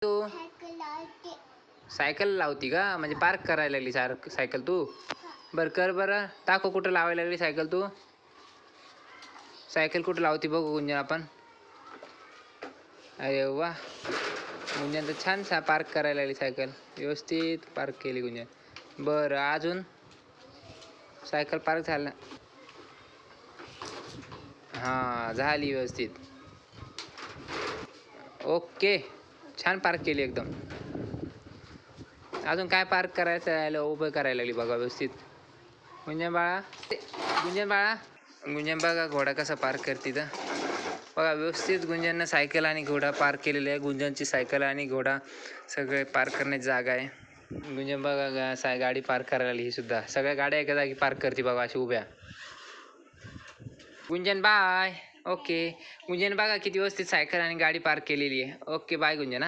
तू cycle लावती का? म्हणजे park करायला लागली सायकल तू? बरं कर बरं, दाखव कुठं लावायला लागली सायकल तू. सायकल कुठं लावती बघू गुंजन आपण. अरे वा, गुंजन तर छान पार्क करायला लागली सायकल, व्यवस्थित पार्क केली गुंजन. बरं अजून सायकल पार्क झालं. हां झाली व्यवस्थित. ओके, छान पार्क केली एकदम. अजून काय पार्क करायचं आहे? उभं करायला लागली बघा व्यवस्थित. गुंजन बाळा, गुंजन बाळा, गुंजन बघा घोडा कसा पार्क करते तर बघा व्यवस्थित. गुंजननं सायकल आणि घोडा पार्क केलेले आहे. गुंजनची सायकल आणि घोडा सगळे पार्क करण्याची जागा आहे. गुंजन बघा गाडी पार्क करायला लागली. ही सुद्धा सगळ्या गाड्या एका जागी पार्क करते बघा अशी उभ्या. गुंजन बाय. ओके गुंजन बघा किती व्यवस्थित सायकल आणि गाडी पार्क केलेली आहे. ओके बाय गुंजन.